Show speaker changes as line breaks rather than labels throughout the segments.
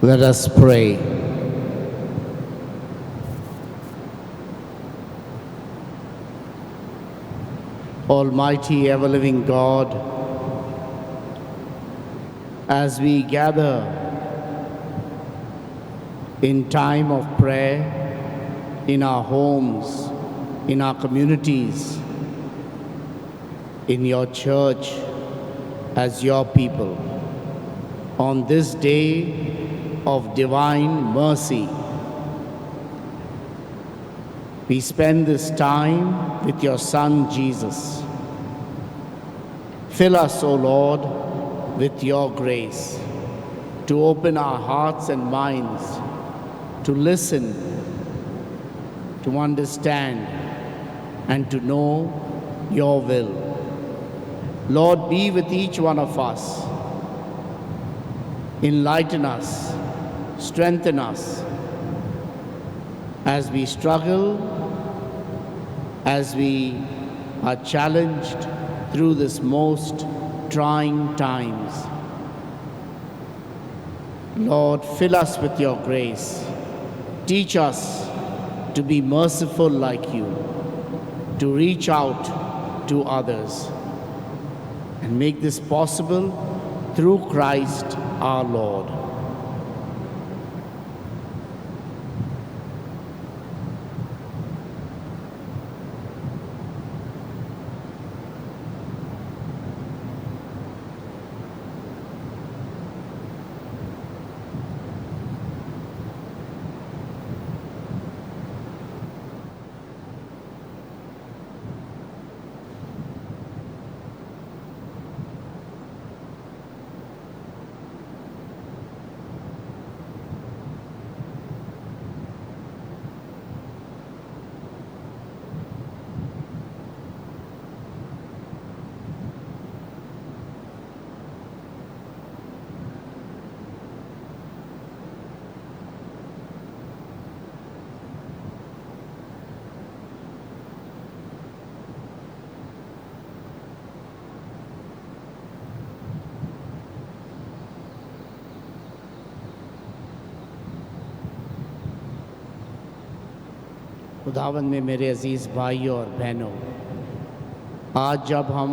Let us pray. Almighty, ever-living God, as we gather in time of prayer, in our homes, in our communities, in your church, as your people, on this day of divine mercy, we spend this time with your Son, Jesus. Fill us, O Lord, with your grace to open our hearts and minds, to listen, to understand, and to know your will. Lord, be with each one of us. Enlighten us, strengthen us as we struggle, as we are challenged through this most trying times. Lord, fill us with your grace. Teach us to be merciful like you, to reach out to others, and make this possible through Christ our Lord. خداوند میں میرے عزیز بھائیوں اور بہنوں، آج جب ہم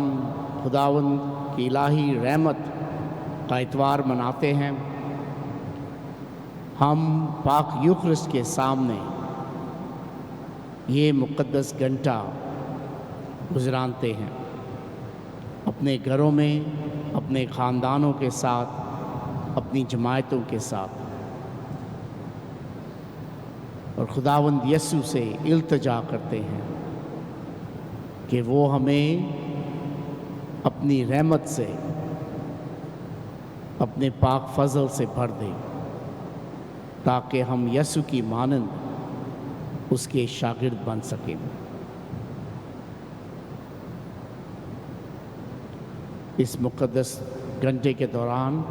خداوند کی الہی رحمت کا اتوار مناتے ہیں، ہم پاک یوخرسٹ کے سامنے یہ مقدس گھنٹہ گزرانتے ہیں، اپنے گھروں میں، اپنے خاندانوں کے ساتھ، اپنی جماعتوں کے ساتھ، اور خداوند یسوع سے التجا کرتے ہیں کہ وہ ہمیں اپنی رحمت سے، اپنے پاک فضل سے بھر دے، تاکہ ہم یسوع کی مانند اس کے شاگرد بن سکیں۔ اس مقدس گھنٹے کے دوران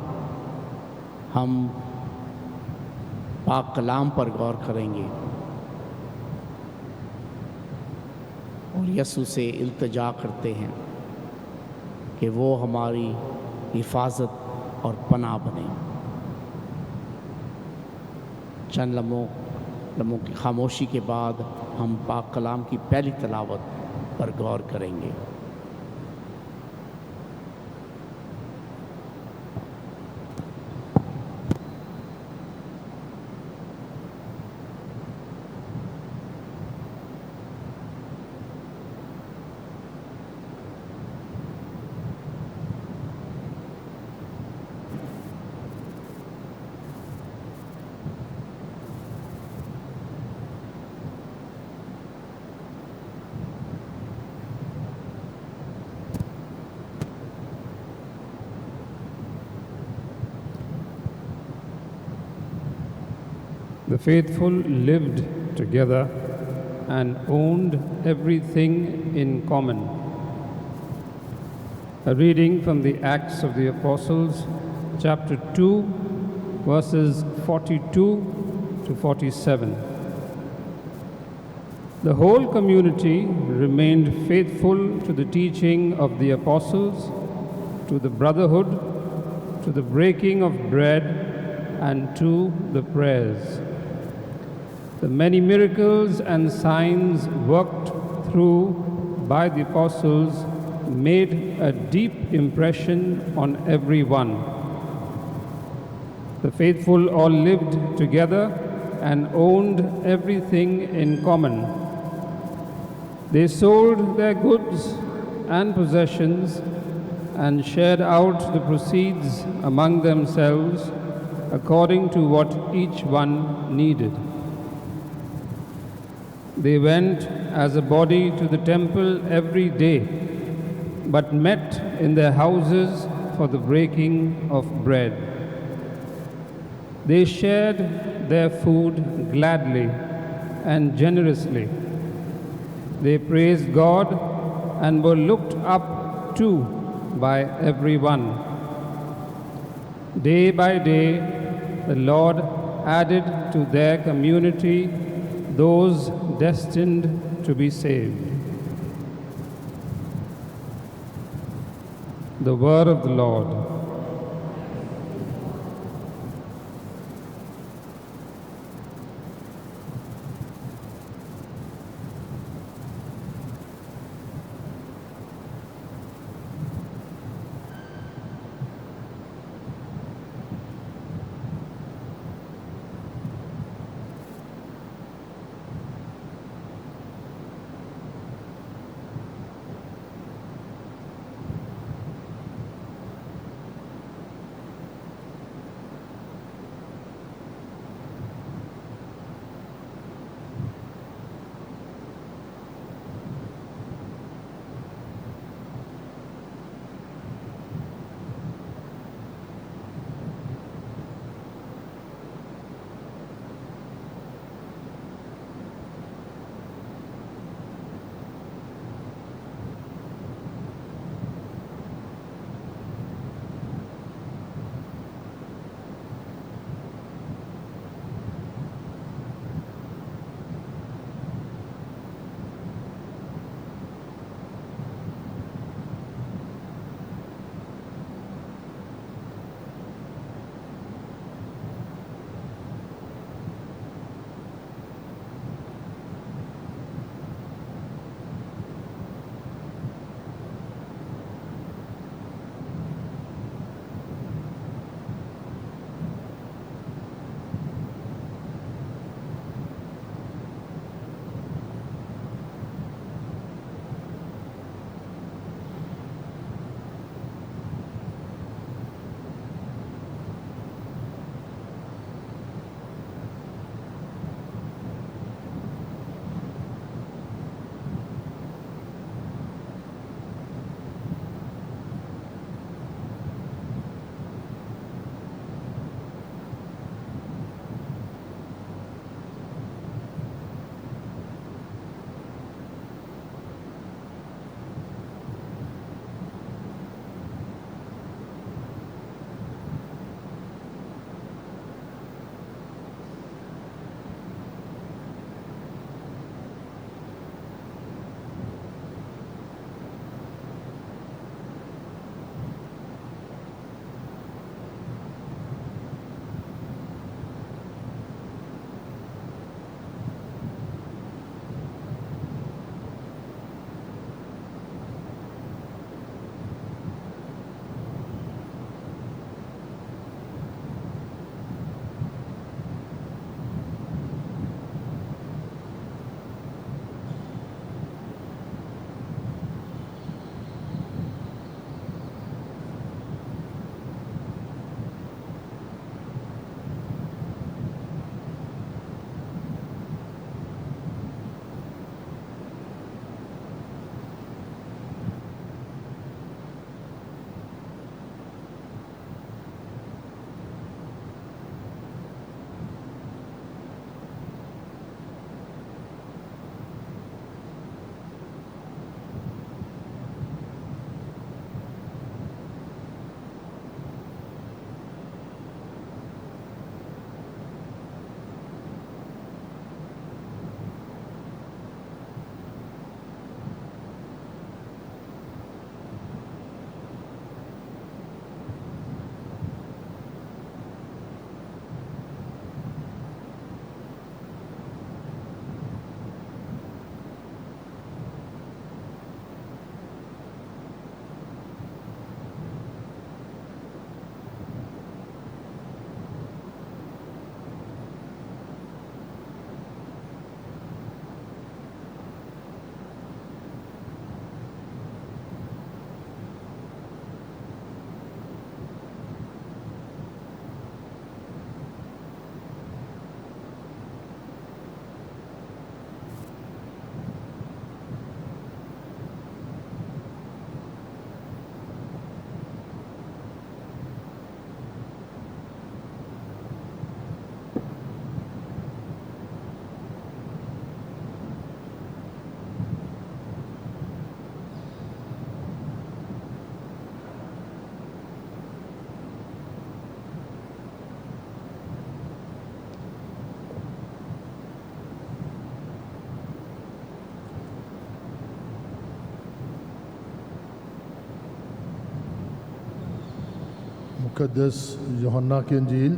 ہم پاک کلام پر غور کریں گے اور یسوع سے التجا کرتے ہیں کہ وہ ہماری حفاظت اور پناہ بنے۔ چند لمحوں کی خاموشی کے بعد ہم پاک کلام کی پہلی تلاوت پر غور کریں گے۔
The faithful lived together and owned everything in common. A reading from the Acts of the Apostles, chapter 2, verses 42 to 47. The whole community remained faithful to the teaching of the apostles, to the brotherhood, to the breaking of bread, and to the prayers. The many miracles and signs worked through by the apostles made a deep impression on everyone. The faithful all lived together and owned everything in common. They sold their goods and possessions and shared out the proceeds among themselves according to what each one needed. They went as a body to the temple every day, but met in their houses for the breaking of bread. They shared their food gladly and generously. They praised God and were looked up to by everyone. Day by day, the Lord added to their community those destined to be saved. The word of the Lord.
मुक़द्दस यूहन्ना की इंजील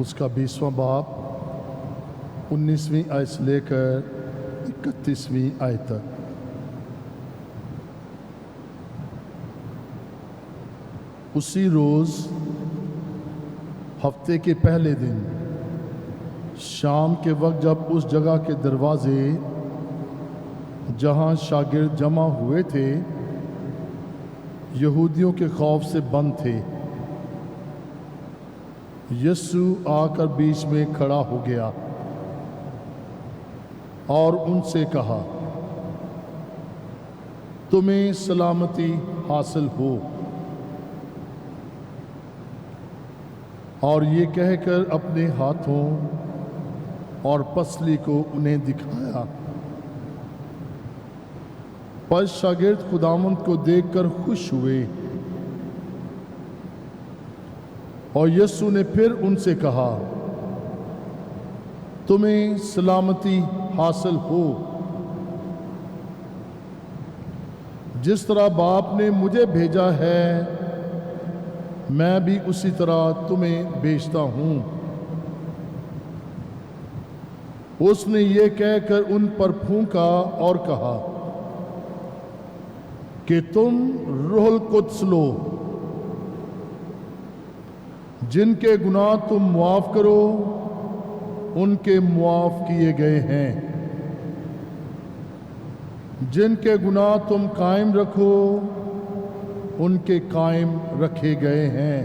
उसका 20वां बाब 19वीं आयत से लेकर 31वीं आयत तक। उसी रोज़ हफ्ते के पहले दिन शाम के वक्त जब उस जगह के दरवाजे जहाँ शागिर्द जमा हुए थे यहूदियों के खौफ से बंद थे, यीशु आकर बीच में खड़ा हो गया और उनसे कहा, तुम्हें सलामती हासिल हो। और ये कहकर अपने हाथों और पसली को उन्हें दिखाया। पर शागिर्द खुदावंद को देखकर खुश हुए। और यीशु ने फिर उनसे कहा, तुम्हें सलामती हासिल हो। जिस तरह बाप ने मुझे भेजा है मैं भी उसी तरह तुम्हें भेजता हूँ। उसने ये कहकर उन पर फूंका और कहा कि तुम रूहुल कुद्स लो। जिनके गुनाह तुम मुआफ करो उनके मुआफ किए गए हैं, जिनके गुनाह तुम कायम रखो उनके कायम रखे गए हैं।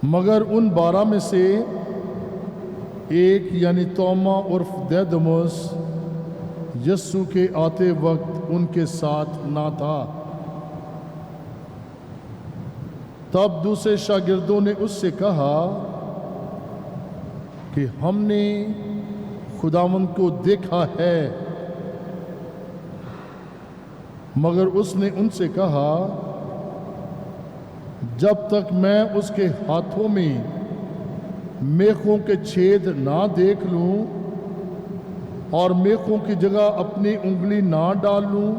मगर उन 12 में से एक यानी तोमा उर्फ दिदुमुस यीशु के आते वक्त उनके साथ ना था। तब दूसरे शागिर्दों ने उससे कहा कि हमने खुदावंद को देखा है। मगर उसने उनसे कहा, जब तक मैं उसके हाथों में मेखों के छेद ना देख लूं और मेखों की जगह अपनी उंगली ना डाल लूं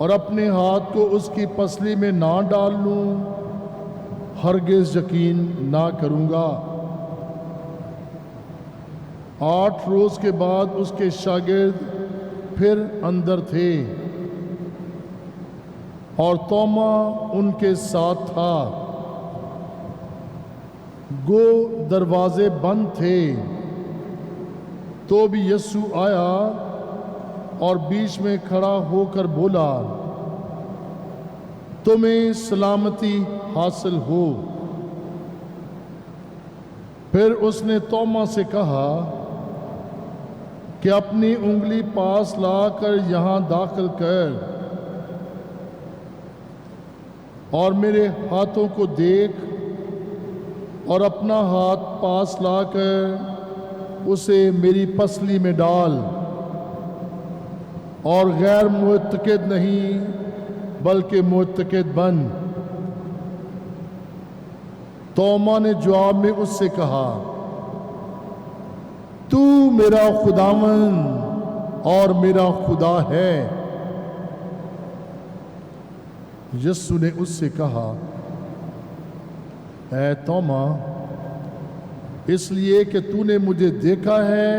और अपने हाथ को उसकी पसली में ना डाल लूं, हरगिज़ यकीन ना करूंगा। 8 रोज के बाद उसके शागिर्द फिर अंदर थे और तोमा उनके साथ था। गो दरवाजे बंद थे, तो भी यीशु आया और बीच में खड़ा होकर बोला, तुम्हें सलामती हासिल हो। फिर उसने तोमा से कहा कि अपनी उंगली पास लाकर यहाँ दाखिल कर और मेरे हाथों को देख और अपना हाथ पास लाकर उसे मेरी पसली में डाल और गैर मुतक़िद नहीं बल्कि मुतक़िद बन। तोमा ने जवाब में उससे कहा, तू मेरा खुदावंद और मेरा खुदा है। यीशु ने उससे कहा, ऐ तोमा, इसलिए कि तूने मुझे देखा है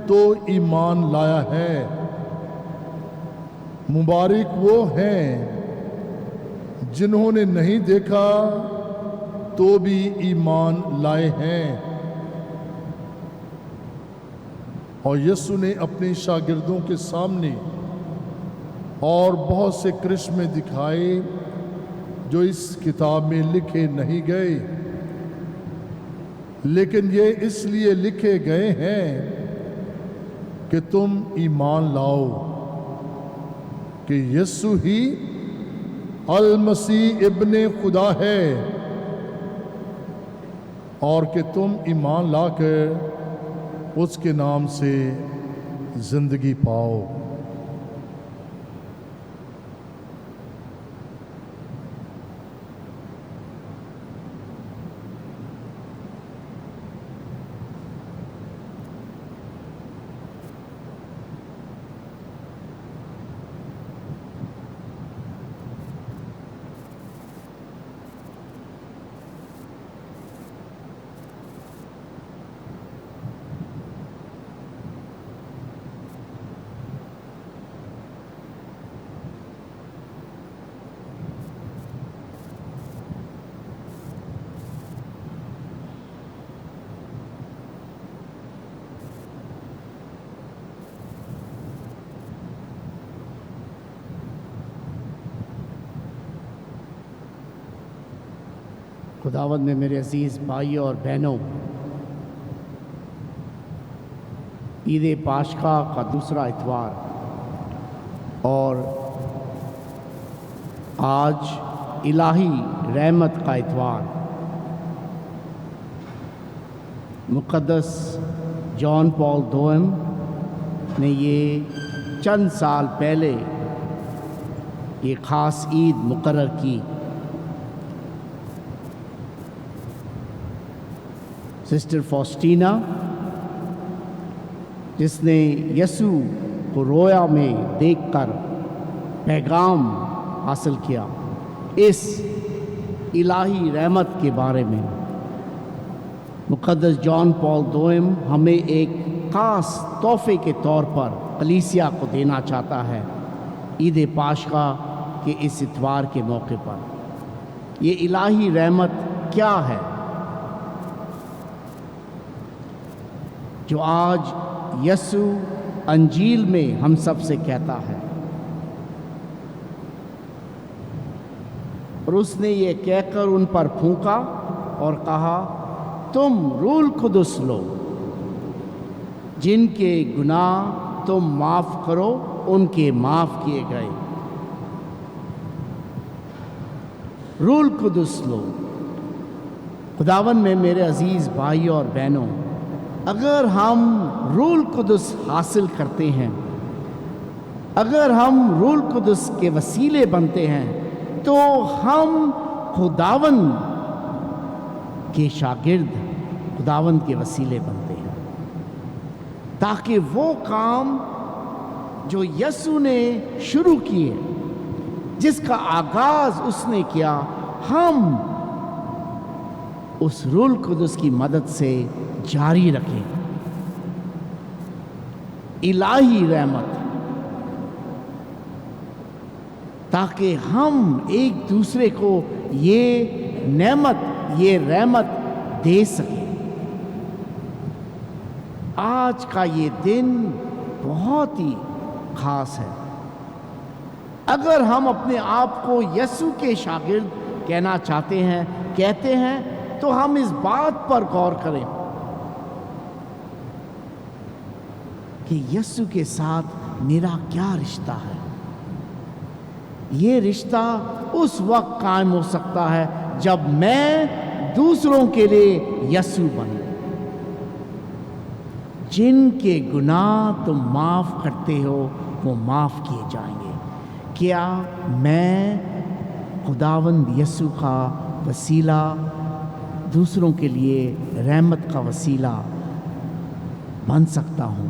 तो ईमान लाया है। मुबारक वो हैं जिन्होंने नहीं देखा तो भी ईमान लाए हैं। और यीशु ने अपने शागिर्दों के सामने और बहुत से करिश्मे दिखाए जो इस किताब में लिखे नहीं गए, लेकिन ये इसलिए लिखे गए हैं कि तुम ईमान लाओ कि यीशु ही अल मसीह इब्ने खुदा है और कि तुम ईमान लाकर उसके नाम से जिंदगी पाओ।
खुदावंद में मेरे अजीज़ भाइयों और बहनों, ईद पाशका का दूसरा इतवार और आज इलाही रहमत का इतवार। मुक़द्दस जॉन पॉल दोम ने ये चंद साल पहले ये ख़ास ईद मुकर्रर की। सिस्टर फॉस्टीना, जिसने यसू को रोया में देखकर पैगाम हासिल किया, इस इलाही रहमत के बारे में मुक़द्दस जॉन पॉल दोम हमें एक ख़ास तोहफ़े के तौर पर कलीसिया को देना चाहता है ईद पाशका के इस इतवार के मौके पर। ये इलाही रहमत क्या है जो आज यसू अंजील में हम सब से कहता है? और उसने ये कहकर उन पर फूंका और कहा, तुम रूल कुदुस लो, जिनके गुनाह तुम माफ़ करो उनके माफ़ किए गए। रूल कुदुस लो। खुदावन में मेरे अजीज़ भाइयों और बहनों, अगर हम रूल कुदुस हासिल करते हैं, अगर हम रूल कुदुस के वसीले बनते हैं, तो हम खुदावन के शागिर्द, खुदावन के वसीले बनते हैं, ताकि वो काम जो यसू ने शुरू किए, जिसका आगाज़ उसने किया, हम उस रूल कुदुस की मदद से जारी रखें। इलाही रहमत, ताकि हम एक दूसरे को ये नेमत, ये रहमत दे सकें। आज का ये दिन बहुत ही खास है। अगर हम अपने आप को यसू के शागिर्द कहना चाहते हैं, कहते हैं, तो हम इस बात पर गौर करें कि यसू के साथ मेरा क्या रिश्ता है। ये रिश्ता उस वक्त कायम हो सकता है जब मैं दूसरों के लिए यसू बनूं। जिनके गुनाह तुम माफ़ करते हो वो माफ़ किए जाएंगे। क्या मैं खुदावंद यसू का वसीला, दूसरों के लिए रहमत का वसीला बन सकता हूँ?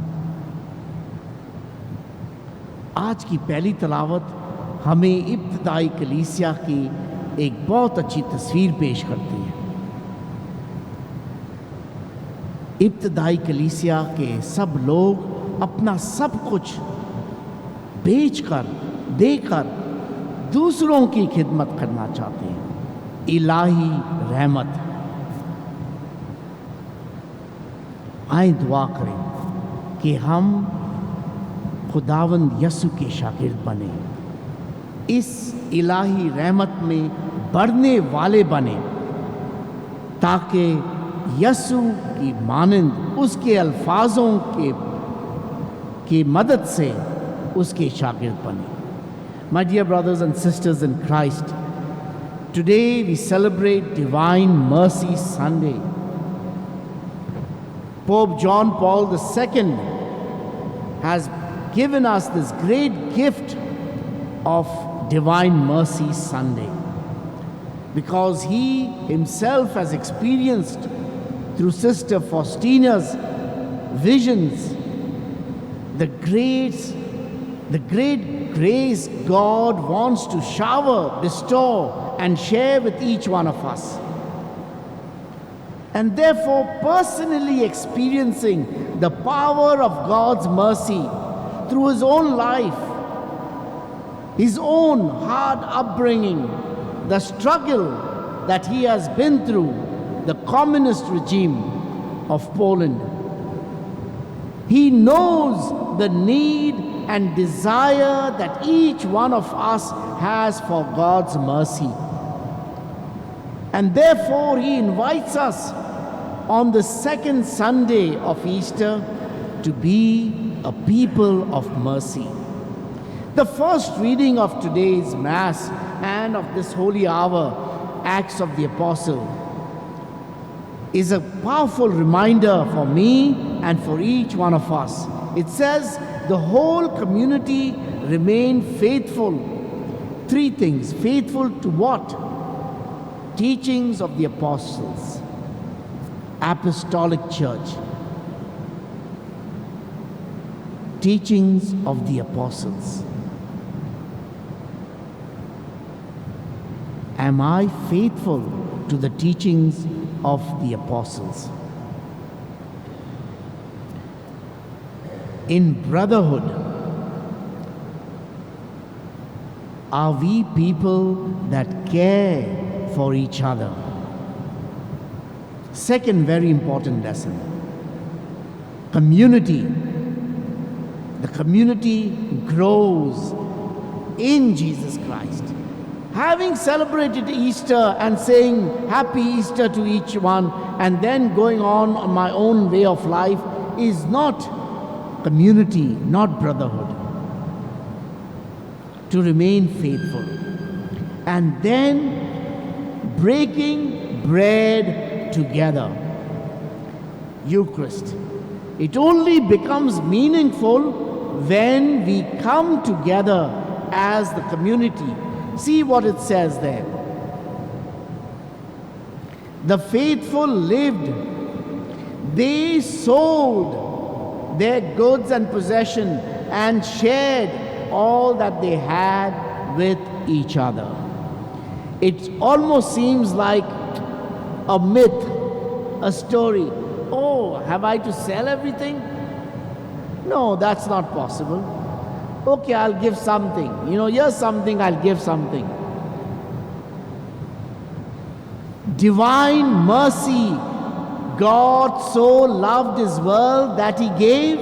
आज की पहली तलावत हमें इब्तदाई कलीसिया की एक बहुत अच्छी तस्वीर पेश करती है। इब्तदाई कलीसिया के सब लोग अपना सब कुछ बेचकर, देकर दूसरों की खिदमत करना चाहते हैं। इलाही रहमत। आए दुआ करें कि हम खुदावंद यसू के शागिर्द बने, इस इलाही रहमत में बढ़ने वाले बने, ताकि यसू की मानंद उसके अल्फाजों की मदद से उसके शागिर्द बने। My dear brothers and sisters in Christ, today we celebrate Divine Mercy Sunday. Pope John Paul II has given us this great gift of Divine Mercy Sunday, because he himself has experienced through Sister Faustina's visions the great grace God wants to shower, bestow, and share with each one of us. And therefore, personally experiencing the power of God's mercy through his own life, his own hard upbringing, the struggle that he has been through, the communist regime of Poland. He knows the need and desire that each one of us has for God's mercy. And therefore, he invites us on the second Sunday of Easter to be a people of mercy. The first reading of today's Mass and of this holy hour, Acts of the Apostle, is a powerful reminder for me and for each one of us. It says the whole community remained faithful. Three things. Faithful to what? Teachings of the apostles, apostolic church. Teachings of the apostles. Am I faithful to the teachings of the apostles? In brotherhood, are we people that care for each other? Second very important lesson. Community. The community grows in Jesus Christ. Having celebrated Easter and saying Happy Easter to each one and then going on my own way of life is not community, not brotherhood. To remain faithful. And then breaking bread together. Eucharist. It only becomes meaningful when we come together as the community. See what it says there. The faithful lived. They sold their goods and possession and shared all that they had with each other. It almost seems like a myth, a story. Oh, have I to sell everything? No, that's not possible. Okay, I'll give something. Here's something, I'll give something. Divine mercy. God so loved his world that he gave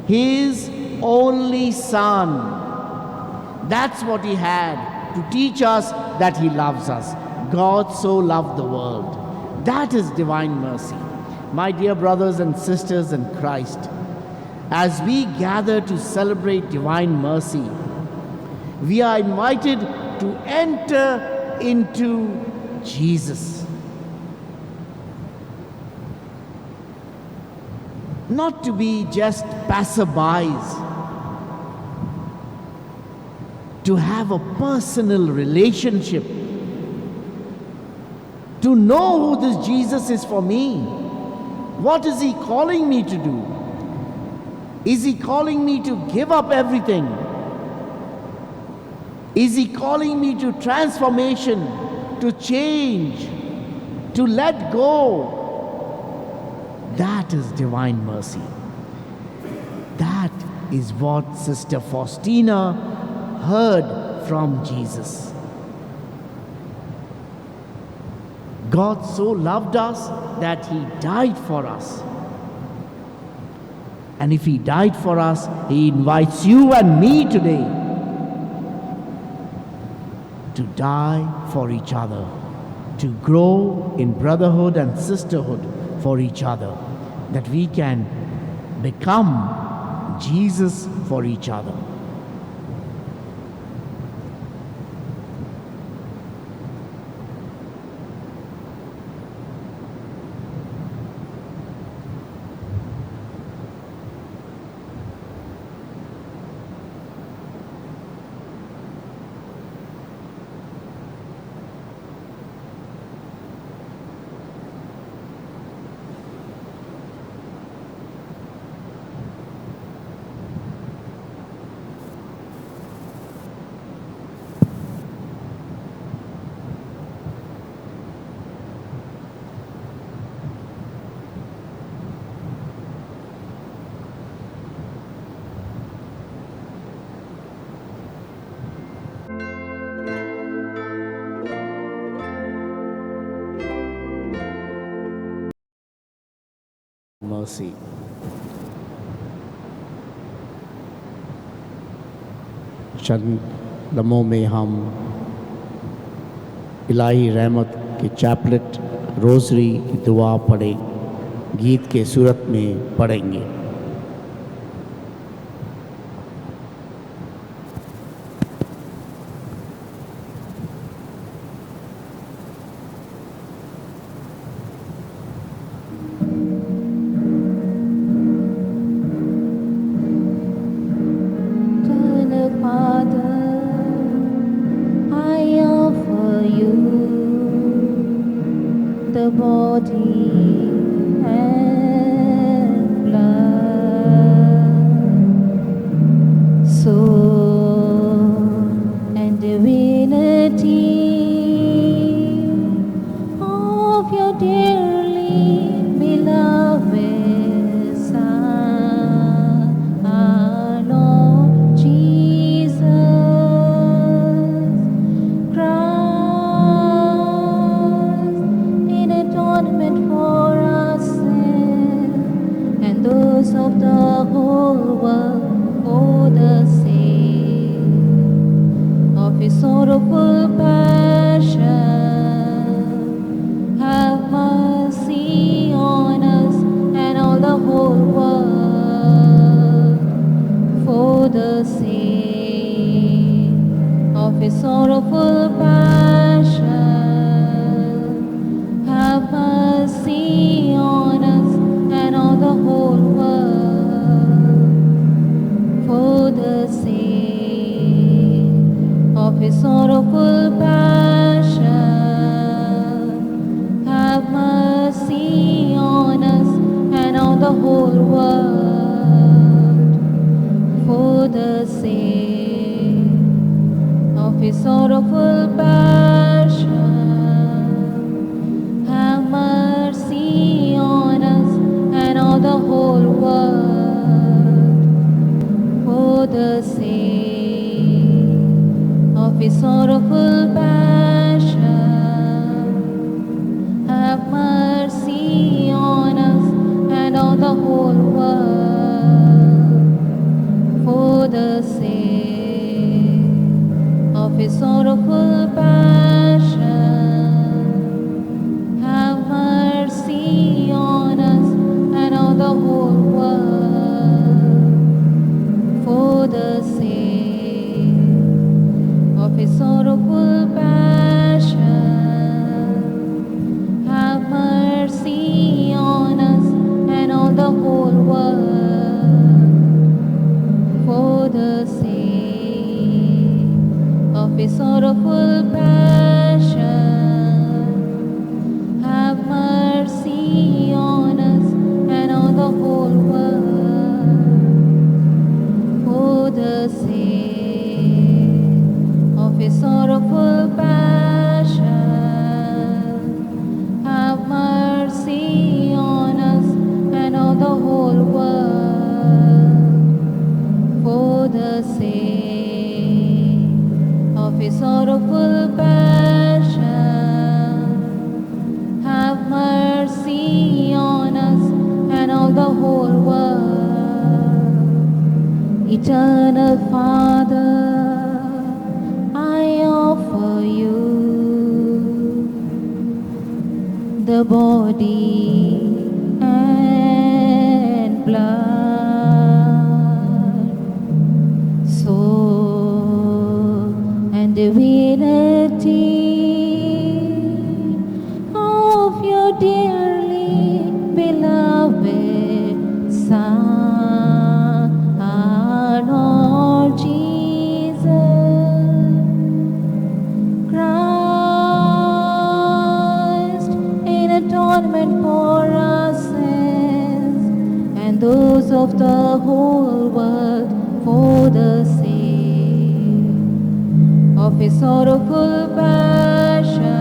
his only Son. That's what he had, to teach us that he loves us. God so loved the world. That is divine mercy. My dear brothers and sisters in Christ, as we gather to celebrate divine mercy, we are invited to enter into Jesus. Not to be just passerbys, to have a personal relationship, to know who this Jesus is for me. What is he calling me to do? Is he calling me to give up everything? Is he calling me to transformation, to change, to let go? That is divine mercy. That is what Sister Faustina heard from Jesus. God so loved us that he died for us. And if he died for us, he invites you and me today to die for each other, to grow in brotherhood and sisterhood for each other, that we can become Jesus for each other. Mercy. चंद लम्हों में हम الہی رحمت کے چیپلٹ روزری کی دعا پڑھیں، گیت کے صورت میں پڑھیں گے۔
The body and blood, soul and divinity of your dearly beloved Son, our Lord Jesus Christ, in atonement for our sin and those of the whole world, for the sake of his sorrowful passion, have mercy on us and all the whole world, for the sake of his sorrowful passion, have mercy on us and all the whole world, for the sake of his sorrowful passion, have mercy on us and all the whole world, for the sake of his sorrowful passion, have mercy on us and all the whole world, for the sake of his sorrowful passion, have mercy on us and all the whole world, for the sake of his sorrowful passion, have mercy on us and all the whole world, for the sake of his sorrowful passion, have mercy on us and all the whole world, for the sake of his sorrowful passion, have mercy on us and all the whole world, for the sake of his sorrowful passion, have mercy on us and all the whole world, for the sake of his sorrowful passion, have mercy on us and all the whole world. Eternal Father, I offer you the body and blood, soul and divinity of your dearly beloved Son, our Lord Jesus Christ, in atonement for our sins and those of the whole world, for the sake of his sorrowful passion,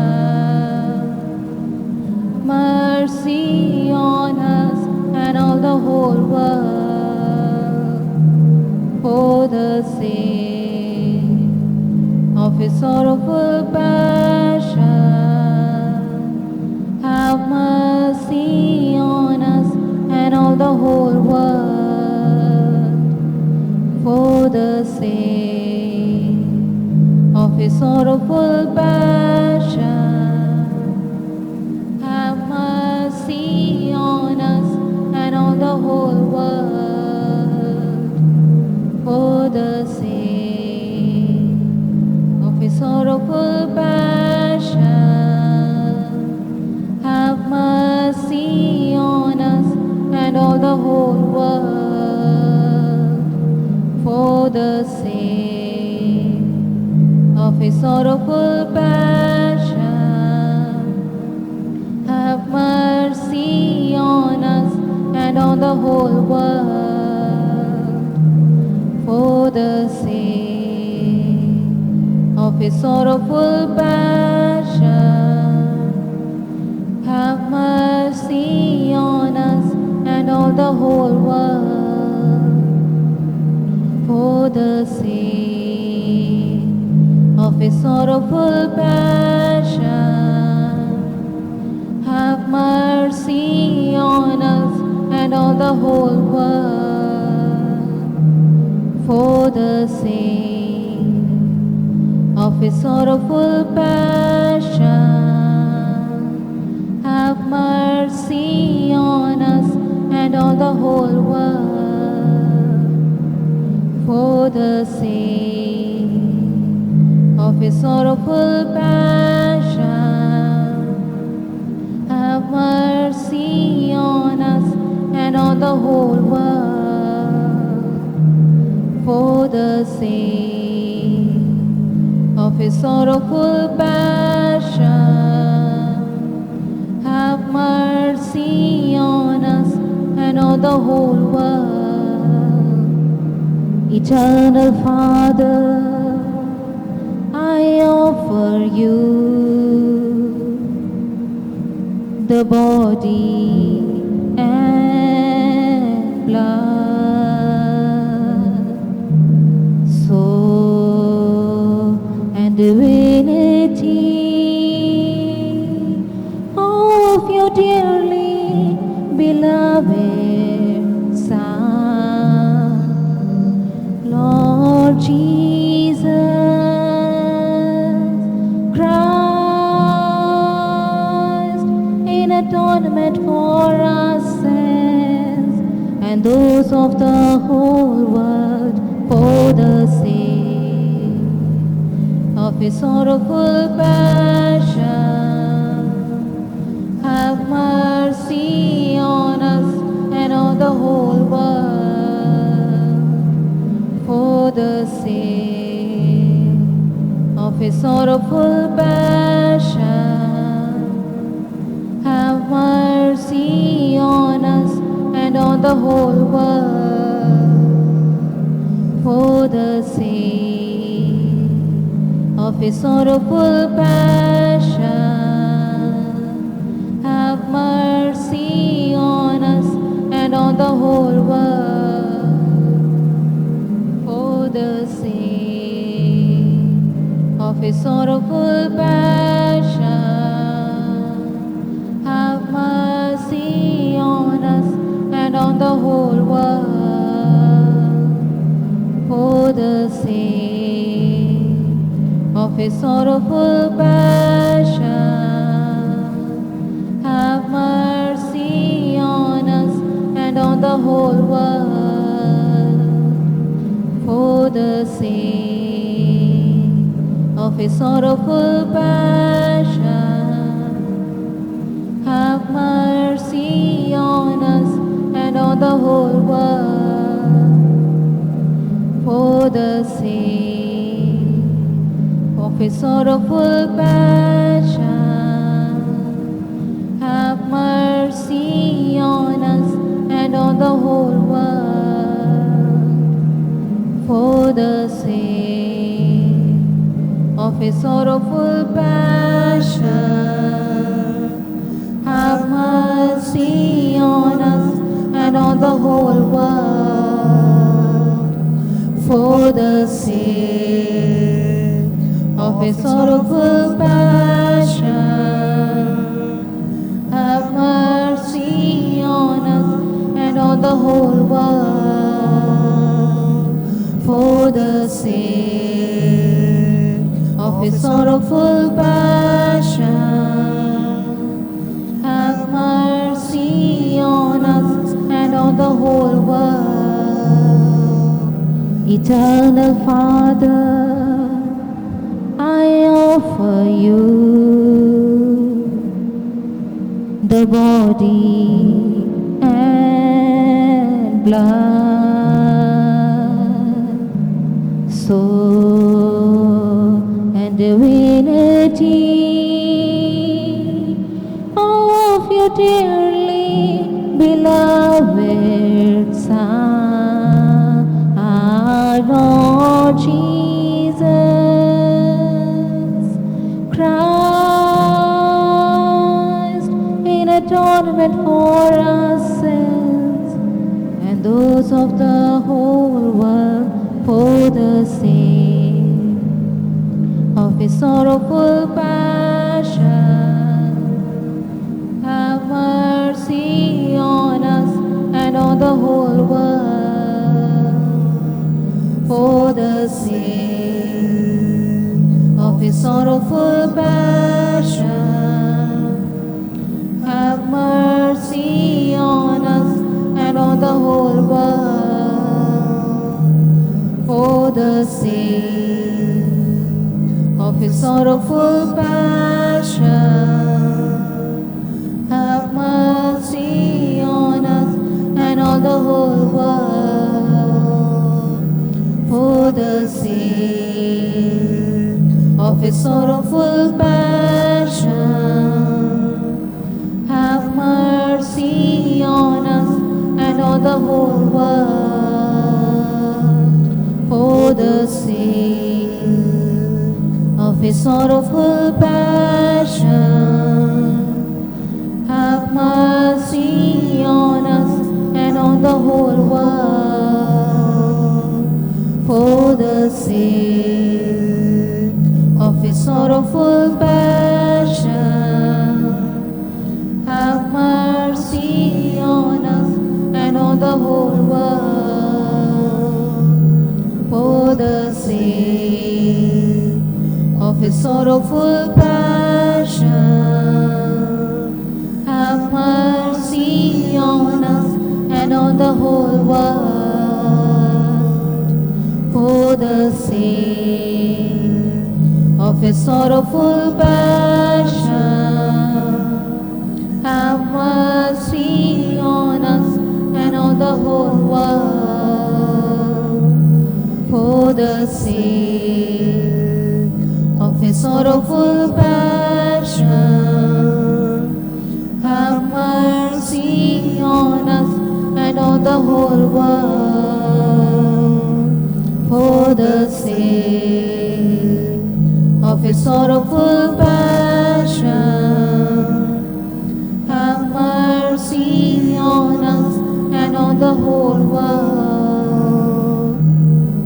mercy on us and all the whole world, for the sake of his sorrowful passion, have mercy on us and all the whole world, for the sake of his sorrowful passion, the whole world. For the sake of his sorrowful passion, have mercy on us and all the whole world. For the sake of his sorrowful passion, have mercy on us and on the whole world. For the sake of his sorrowful passion, have mercy on us and all the whole world. For the sake of his sorrowful passion, have mercy on us and all the whole world. For the sake of his sorrowful passion, have mercy on us and all the whole world. For the sake of his sorrowful passion, have mercy on us and on the whole world. For the sake of his sorrowful passion, have mercy on us and on the whole world. Eternal Father, I offer you the body and blood, soul and divinity of your dearly beloved Son, Lord Jesus Christ, in atonement for our sins and those of the whole world. For the sake of his sorrowful passion, have mercy on us and on the whole world. For the sake of his sorrowful passion, have mercy on us and on the whole world. For the sake of his sorrowful passion, have mercy on us and on the whole world. For the sake of his sorrowful passion, have mercy on us and on the whole world. For the sake of his sorrowful passion, have mercy on us and on the whole world. For the sake of his sorrowful passion, have mercy on us and on the whole world. For the sake of his sorrowful passion, have mercy on us and on the whole world. For the sake of his sorrowful passion, have mercy on us and on the whole world. For the sake of his sorrowful passion, have mercy on us and on the whole world. For the sake of his sorrowful passion, have mercy on us and on the whole world. Eternal Father, I offer you the body and blood, soul and divinity of your dearly beloved Son, our Lord Jesus Christ, in atonement for our sins and those of the whole world, for the sake of his sorrowful passion. Have mercy on us and on the whole world, for the sake of his sorrowful passion. Have mercy on us and on the whole world, for the sake of his sorrowful passion. Have mercy on us and on the whole world, for the sake of his sorrowful passion. Have mercy on us and on the whole world, for the sake of his sorrowful passion. Have mercy on us and on the whole world, for the sake of his sorrowful passion. Have mercy on us and on the whole world, for the sake of his sorrowful passion. Have mercy on us and on the whole world, for the sake of his sorrowful passion. Have mercy on us and on the whole world, for the sake of his sorrowful passion. Have mercy on us and on the whole world, for the sake of his sorrowful passion. Have mercy on us and on the whole world.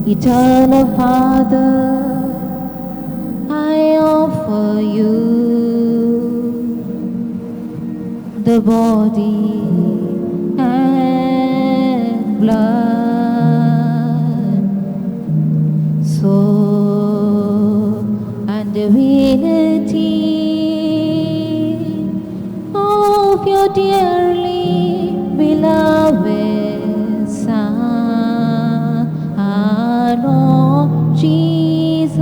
Eternal Father, I offer you the body and blood, soul and divinity of your dearly beloved Son, our Lord Jesus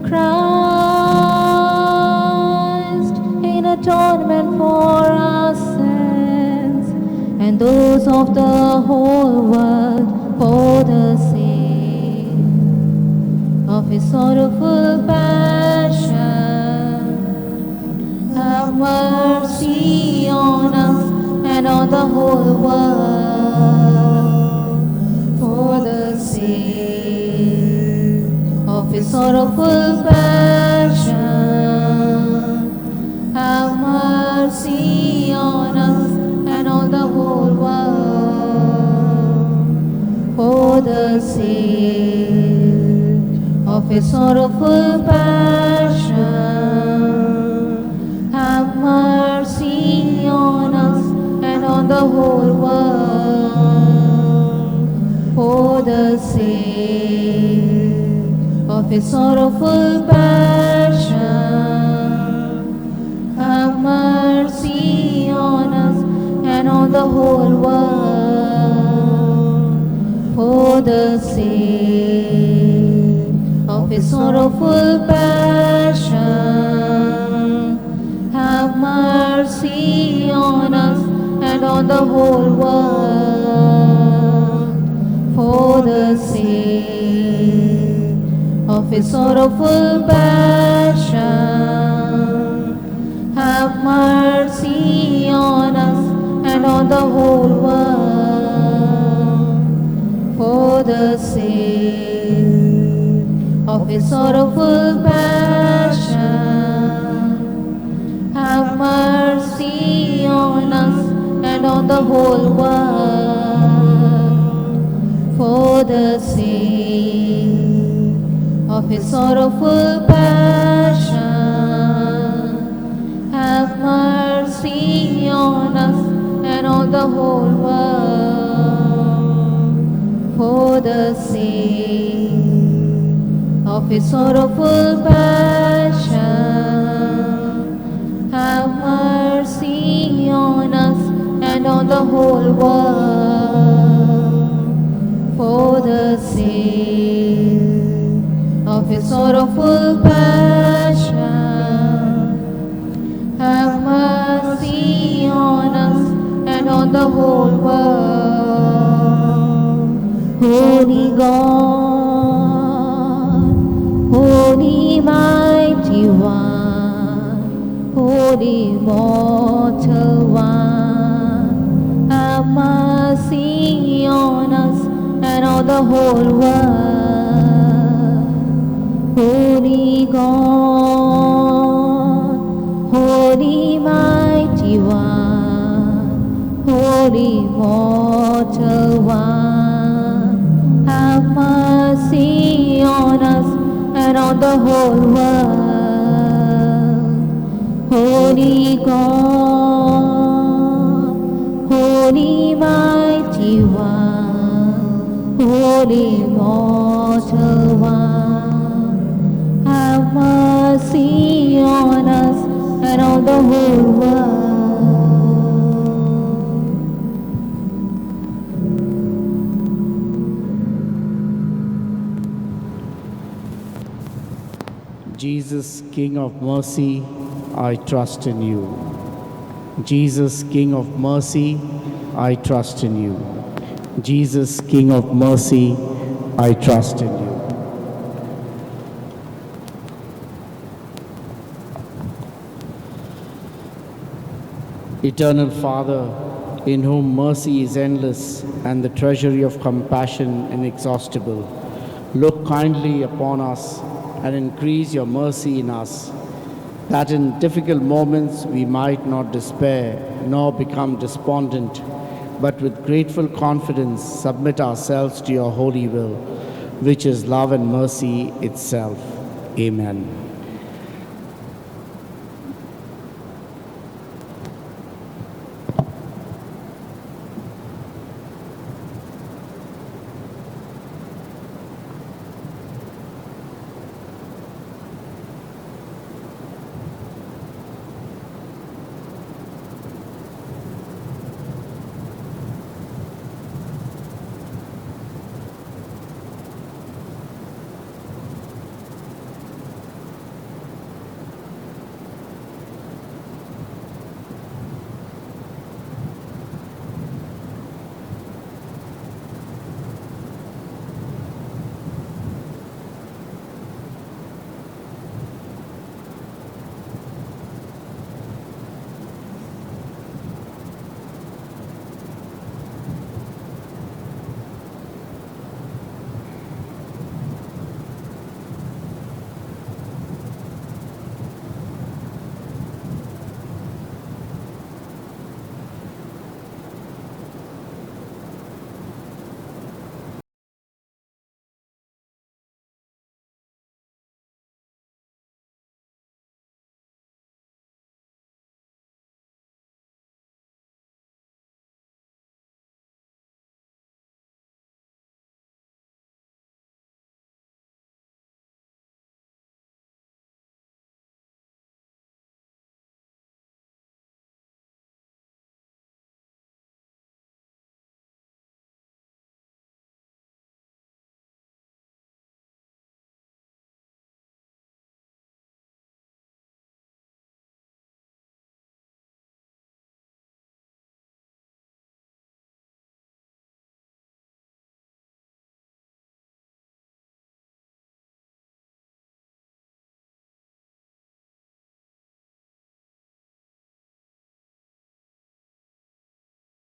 Christ, in atonement for our sins and those of the whole world, for the sake of his sorrowful passion. Have mercy on us and on the whole world, for the sake of his sorrowful passion. Have mercy on us and on the whole world, for the sake of his sorrowful passion. Have mercy on us and on the whole world, for the sake of his sorrowful passion. Have mercy on us and on the whole world. For the sake of his sorrowful passion, have mercy on us and on the whole world. For the sake of his sorrowful passion, have mercy on us and on the whole world. For the sake of his sorrowful passion, have mercy on us and on the whole world. For the sake of his sorrowful passion, have mercy on us and on the whole world. For the sake of his sorrowful passion, have mercy on us and on the whole world. For the sake of his sorrowful passion, have mercy on us and on the whole world. Holy God, Holy Mighty One, Holy Immortal One, have mercy on us and on the whole world. Holy God, Holy Mighty One, Holy Immortal One, have mercy on us and on the whole world. Holy God, Holy Mighty One, Holy Immortal One, have mercy on us and on the whole world.
Jesus, King of mercy, I trust in you. Jesus, King of mercy, I trust in you. Jesus, King of mercy, I trust in you. Eternal Father, in whom mercy is endless and the treasury of compassion inexhaustible, look kindly upon us and increase your mercy in us, that in difficult moments we might not despair nor become despondent, but with grateful confidence submit ourselves to your holy will, which is love and mercy itself. Amen.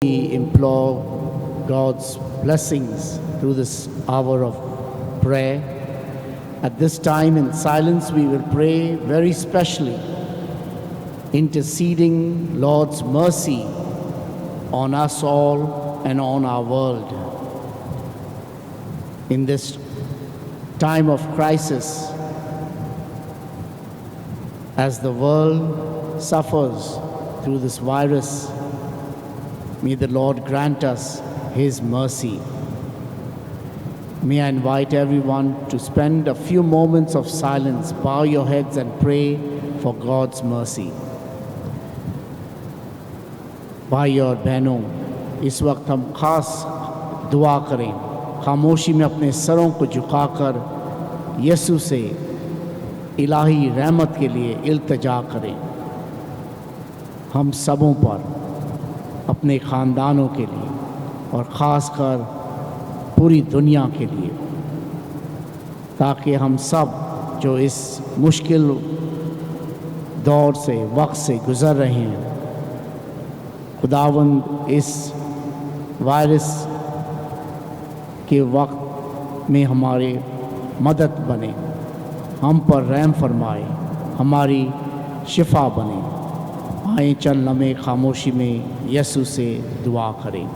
we implore God's blessings through this hour of prayer. At this time in silence, we will pray very specially, interceding Lord's mercy on us all and on our world. In this time of crisis, as the world suffers through this virus, may the Lord grant us His mercy. May I invite everyone to spend a few moments of silence, bow your heads and pray for God's mercy. भाई और बहनों, इस वक्त हम खास दुआ करें, खामोशी में अपने सरों को झुकाकर यीशु से इलाही रहमत के लिए इल्तिजा करें। हम सबों पर, अपने ख़ानदानों के लिए और ख़ास कर पूरी दुनिया के लिए, ताकि हम सब जो इस मुश्किल दौर से, वक्त से गुज़र रहे हैं, खुदावंद इस वायरस के वक्त में हमारे मदद बने, हम पर रहम फरमाए, हमारी शिफा बने। आए चंद लम्हे खामोशी में यीशु से दुआ करें।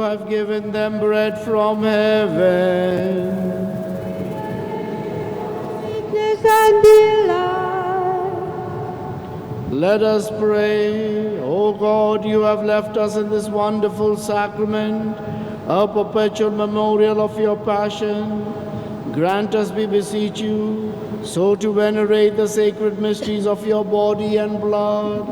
have given them bread from heaven.
Sweetness and delight.
Let us pray. O God, you have left us in this wonderful sacrament, a perpetual memorial of your passion. Grant us, we beseech you, so to venerate the sacred mysteries of your body and blood,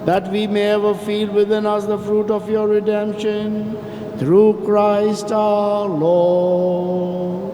that we may ever feel within us the fruit of your redemption, through Christ our Lord.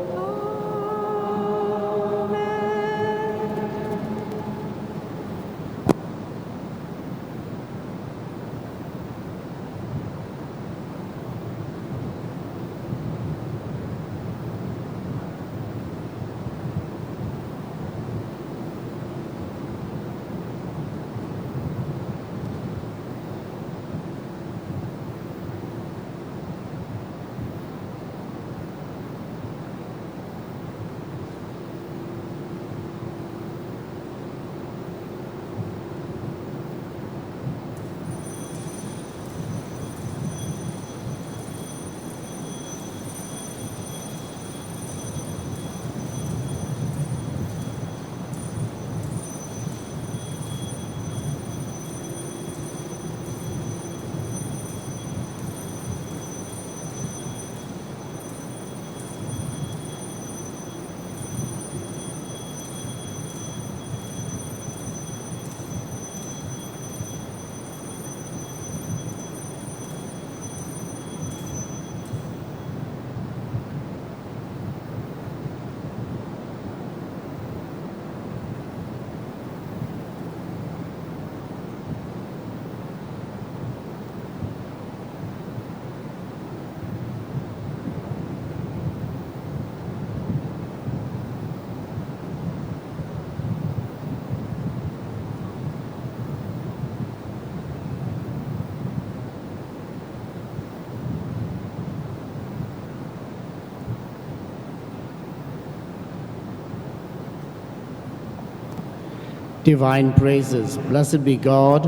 Divine praises. Blessed be God.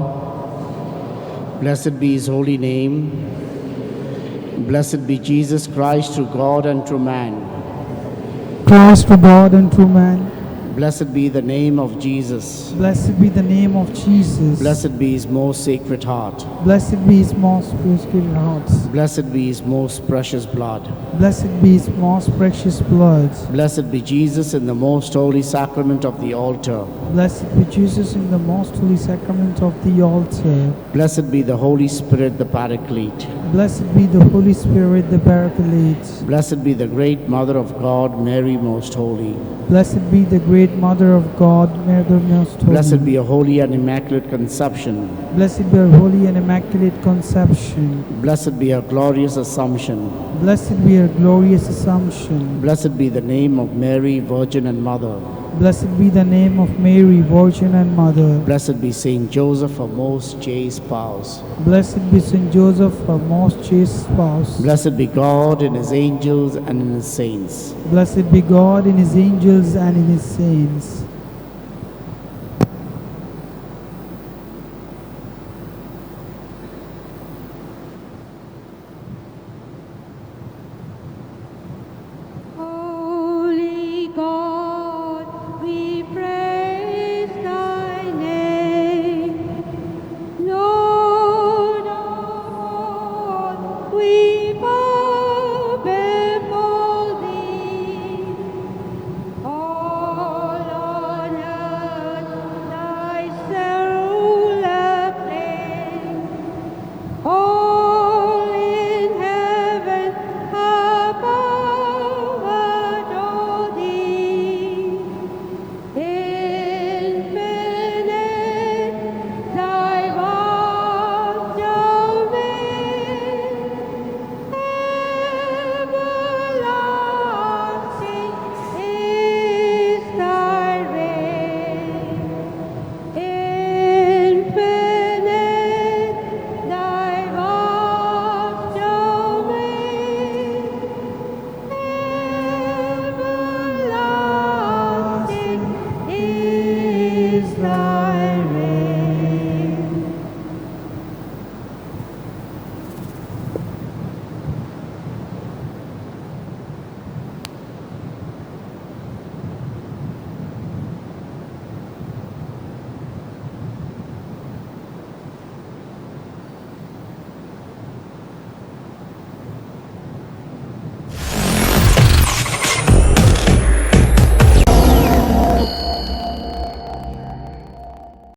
Blessed be his holy name. Blessed be Jesus Christ, true God and true man.
Christ, true God and true man.
Blessed be the name of Jesus.
Blessed be the name of Jesus.
Blessed be his most sacred heart.
Blessed be his most precious heart.
Blessed be his most precious blood.
Blessed be his most precious blood.
Blessed be Jesus in the most holy sacrament of the altar.
Blessed be Jesus in the most holy sacrament of the altar.
Blessed be the Holy Spirit, the Paraclete.
Blessed be the Holy Spirit, the Paraclete.
Blessed be the great Mother of God, Mary most holy.
Blessed be the great Mother of God, Mary the most holy.
Blessed be a holy and immaculate conception.
Blessed be a holy and immaculate conception.
Blessed be a glorious assumption.
Blessed be a glorious assumption.
Blessed be the name of Mary, Virgin and Mother.
Blessed be the name of Mary, Virgin and Mother.
Blessed be Saint Joseph, our most chaste spouse.
Blessed be Saint Joseph, our most chaste spouse.
Blessed be God in his angels and in his saints.
Blessed be God in his angels and in his saints.